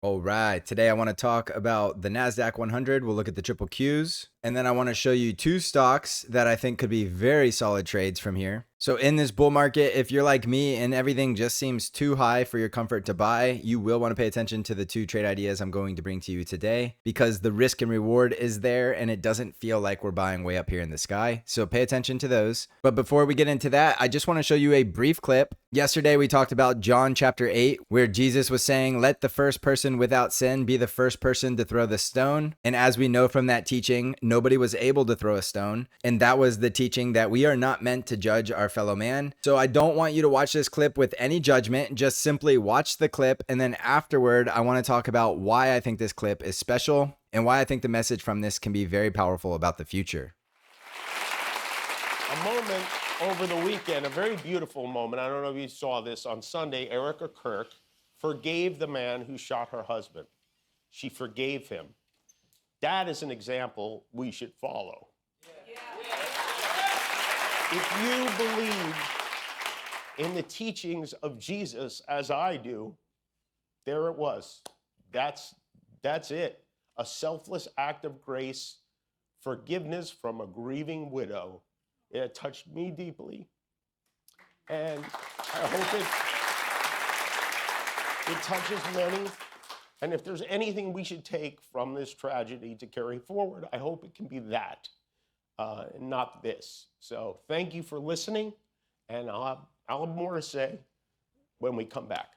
All right, today I want to talk about the NASDAQ 100. We'll look at the triple Qs, and then I want to show you two stocks that I think could be very solid trades from here. So in this bull market, if you're like me and everything just seems too high for your comfort to buy, you will want to pay attention to the two trade ideas I'm going to bring to you today because the risk and reward is there and it doesn't feel like we're buying way up here in the sky. So pay attention to those. But before we get into that, I just want to show you a brief clip. Yesterday, we talked about John chapter 8, where Jesus was saying, let the first person without sin be the first person to throw the stone. And as we know from that teaching, nobody was able to throw a stone. And that was the teaching that we are not meant to judge our fellow man. So I don't want you to watch this clip with any judgment. Just simply watch the clip. And then afterward, I want to talk about why I think this clip is special and why I think the message from this can be very powerful about the future. A moment over the weekend, a very beautiful moment. I don't know if you saw this on Sunday. Erica Kirk forgave the man who shot her husband. She forgave him. That is an example we should follow. If you believe in the teachings of Jesus as I do, there it was. That's it. A selfless act of grace, forgiveness from a grieving widow. It touched me deeply, and I hope it touches many. And if there's anything we should take from this tragedy to carry forward, I hope it can be that, not this. So thank you for listening, and I'll have more to say when we come back.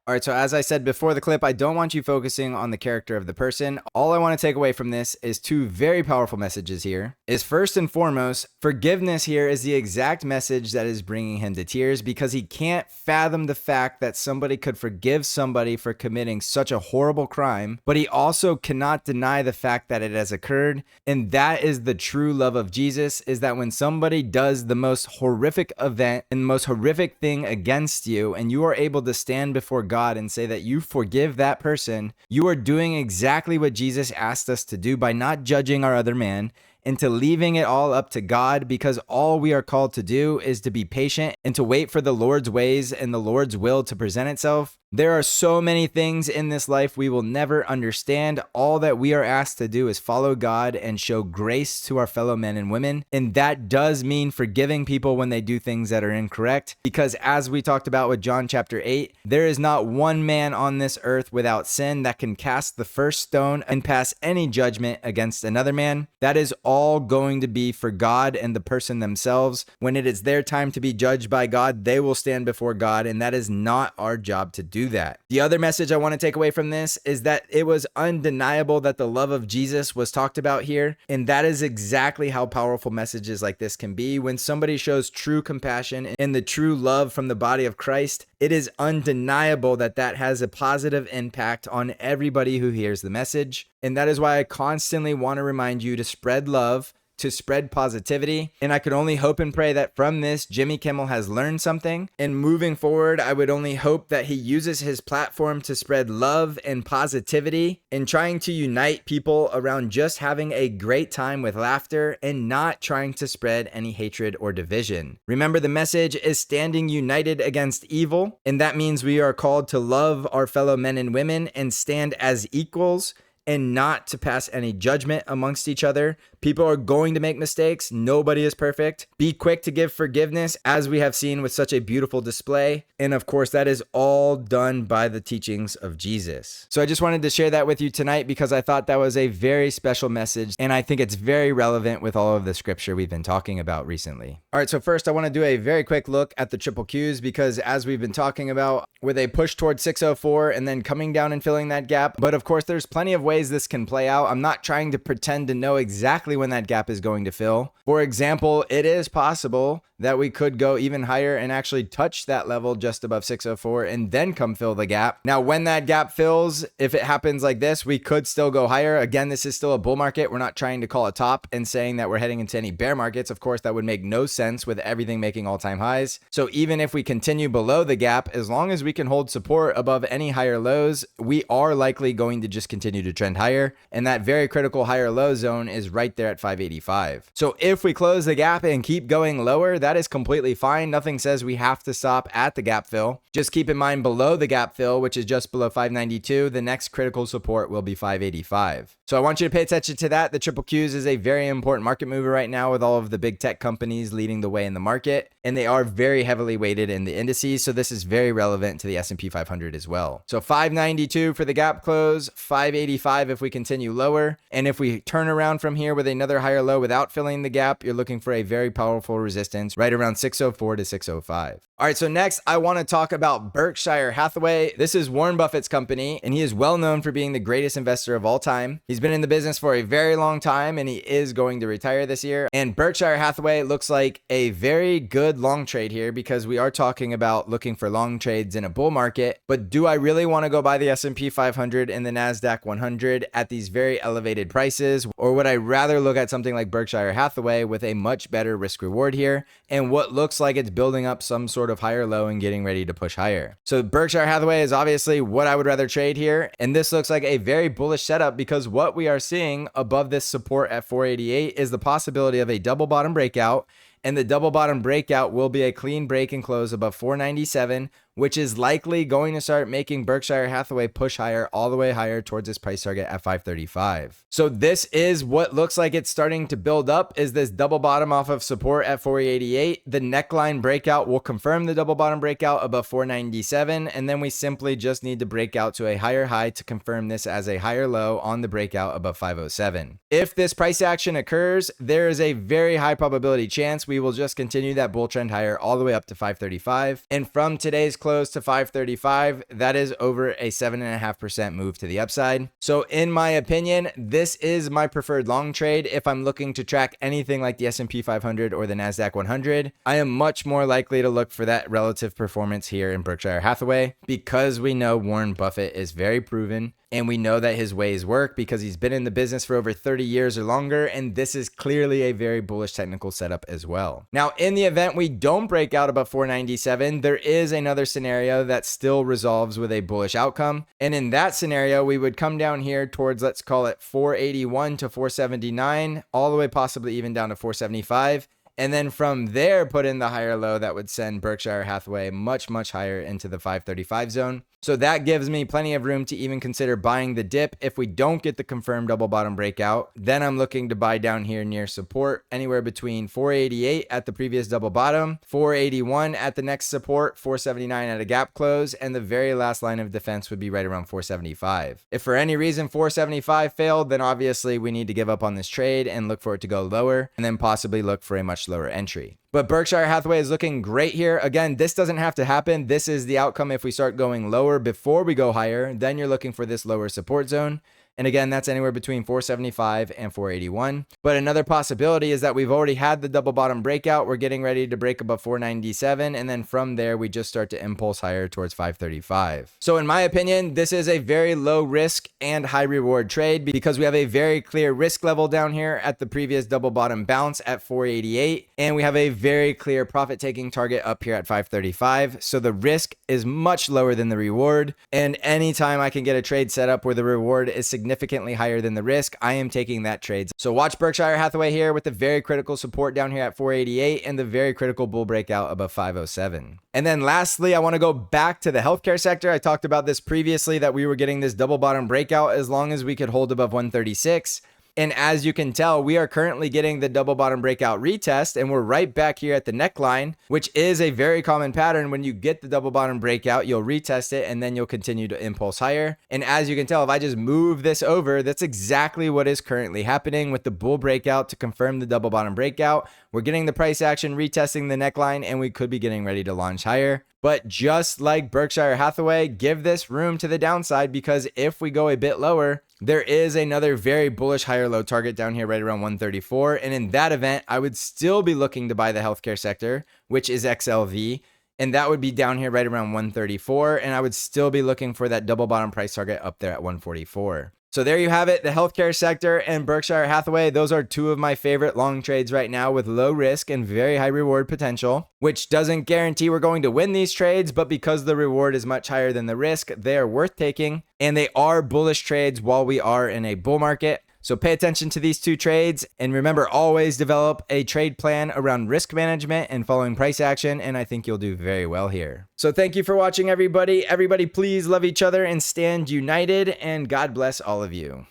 All right, so as I said before the clip, I don't want you focusing on the character of the person. All I want to take away from this is two very powerful messages here. Is first and foremost, forgiveness here is the exact message that is bringing him to tears because he can't fathom the fact that somebody could forgive somebody for committing such a horrible crime, but he also cannot deny the fact that it has occurred. And that is the true love of Jesus, is that when somebody does the most horrific event and the most horrific thing against you, and you are able to stand before God and say that you forgive that person, you are doing exactly what Jesus asked us to do by not judging our other man and to leaving it all up to God, because all we are called to do is to be patient and to wait for the Lord's ways and the Lord's will to present itself. There are so many things in this life we will never understand. All that we are asked to do is follow God and show grace to our fellow men and women. And that does mean forgiving people when they do things that are incorrect. Because as we talked about with John chapter 8, there is not one man on this earth without sin that can cast the first stone and pass any judgment against another man. That is all going to be for God and the person themselves. When it is their time to be judged by God, they will stand before God, and that is not our job to do that. The other message I want to take away from this is that it was undeniable that the love of Jesus was talked about here, and that is exactly how powerful messages like this can be. When somebody shows true compassion and the true love from the body of Christ, it is undeniable that that has a positive impact on everybody who hears the message. And that is why I constantly want to remind you to spread love, to spread positivity. And I could only hope and pray that from this, Jimmy Kimmel has learned something. And moving forward, I would only hope that he uses his platform to spread love and positivity and trying to unite people around just having a great time with laughter and not trying to spread any hatred or division. Remember, the message is standing united against evil. And that means we are called to love our fellow men and women and stand as equals and not to pass any judgment amongst each other. People are going to make mistakes. Nobody is perfect. Be quick to give forgiveness, as we have seen with such a beautiful display. And of course, that is all done by the teachings of Jesus. So I just wanted to share that with you tonight because I thought that was a very special message. And I think it's very relevant with all of the scripture we've been talking about recently. All right, so first I want to do a very quick look at the triple Qs because as we've been talking about, with a push towards 604 and then coming down and filling that gap. But of course, there's plenty of ways this can play out. I'm not trying to pretend to know exactly when that gap is going to fill. For example, it is possible that we could go even higher and actually touch that level just above 604 and then come fill the gap. Now, when that gap fills, if it happens like this, we could still go higher. Again, this is still a bull market. We're not trying to call a top and saying that we're heading into any bear markets. Of course, that would make no sense with everything making all-time highs. So even if we continue below the gap, as long as we can hold support above any higher lows, we are likely going to just continue to trend higher. And that very critical higher low zone is right there at 585. So if we close the gap and keep going lower, that is completely fine. Nothing says we have to stop at the gap fill. Just keep in mind below the gap fill, which is just below 592, the next critical support will be 585. So I want you to pay attention to that. The triple Qs is a very important market mover right now with all of the big tech companies leading the way in the market, and they are very heavily weighted in the indices. So this is very relevant to the S&P 500 as well. So 592 for the gap close, 585 if we continue lower. And if we turn around from here with another higher low without filling the gap, you're looking for a very powerful resistance right around 604 to 605. All right, so next I want to talk about Berkshire Hathaway. This is Warren Buffett's company, and he is well known for being the greatest investor of all time. He's been in the business for a very long time, and he is going to retire this year. And Berkshire Hathaway looks like a very good long trade here because we are talking about looking for long trades in a bull market. But do I really want to go buy the S&P 500 and the NASDAQ 100 at these very elevated prices? Or would I rather look at something like Berkshire Hathaway with a much better risk reward here and what looks like it's building up some sort of higher low and getting ready to push higher? So Berkshire Hathaway is obviously what I would rather trade here. And this looks like a very bullish setup because what we are seeing above this support at 488 is the possibility of a double bottom breakout. And the double bottom breakout will be a clean break and close above 497, which is likely going to start making Berkshire Hathaway push higher, all the way higher towards its price target at 535. So this is what looks like it's starting to build up, is this double bottom off of support at 488. The neckline breakout will confirm the double bottom breakout above 497, and then we simply just need to break out to a higher high to confirm this as a higher low on the breakout above 507. If this price action occurs, there is a very high probability chance we will just continue that bull trend higher all the way up to 535. And from today's close to 535, that is over a 7.5% move to the upside. So in my opinion, this is my preferred long trade. If I'm looking to track anything like the S&P 500 or the NASDAQ 100, I am much more likely to look for that relative performance here in Berkshire Hathaway because we know Warren Buffett is very proven. And we know that his ways work because he's been in the business for over 30 years or longer. And this is clearly a very bullish technical setup as well. Now, in the event we don't break out above 497, there is another scenario that still resolves with a bullish outcome. And in that scenario, we would come down here towards, let's call it 481 to 479, all the way possibly even down to 475. And then from there, put in the higher low that would send Berkshire Hathaway much, much higher into the 535 zone. So that gives me plenty of room to even consider buying the dip. If we don't get the confirmed double bottom breakout, then I'm looking to buy down here near support, anywhere between 488 at the previous double bottom, 481 at the next support, 479 at a gap close, and the very last line of defense would be right around 475. If for any reason 475 failed, then obviously we need to give up on this trade and look for it to go lower, and then possibly look for a much lower entry. But Berkshire Hathaway is looking great here. Again, this doesn't have to happen. This is the outcome if we start going lower before we go higher. Then you're looking for this lower support zone. And again, that's anywhere between 475 and 481. But another possibility is that we've already had the double bottom breakout. We're getting ready to break above 497. And then from there, we just start to impulse higher towards 535. So in my opinion, this is a very low risk and high reward trade because we have a very clear risk level down here at the previous double bottom bounce at 488. And we have a very clear profit taking target up here at 535. So the risk is much lower than the reward. And anytime I can get a trade set up where the reward is significantly higher than the risk, I am taking that trade. So watch Berkshire Hathaway here with the very critical support down here at 488 and the very critical bull breakout above 507. And then lastly, I want to go back to the healthcare sector. I talked about this previously that we were getting this double bottom breakout as long as we could hold above 136. And as you can tell, we are currently getting the double bottom breakout retest, and we're right back here at the neckline, which is a very common pattern. When you get the double bottom breakout, you'll retest it, and then you'll continue to impulse higher. And as you can tell, if I just move this over, that's exactly what is currently happening with the bull breakout to confirm the double bottom breakout. We're getting the price action, retesting the neckline, and we could be getting ready to launch higher. But just like Berkshire Hathaway, give this room to the downside because if we go a bit lower, there is another very bullish higher low target down here right around 134. And in that event, I would still be looking to buy the healthcare sector, which is XLV. And that would be down here right around 134. And I would still be looking for that double bottom price target up there at 144. So there you have it, the healthcare sector and Berkshire Hathaway. Those are two of my favorite long trades right now with low risk and very high reward potential, which doesn't guarantee we're going to win these trades, but because the reward is much higher than the risk, they are worth taking. And they are bullish trades while we are in a bull market. So pay attention to these two trades, and remember, always develop a trade plan around risk management and following price action, and I think you'll do very well here. So thank you for watching, everybody. Everybody, please love each other and stand united, and God bless all of you.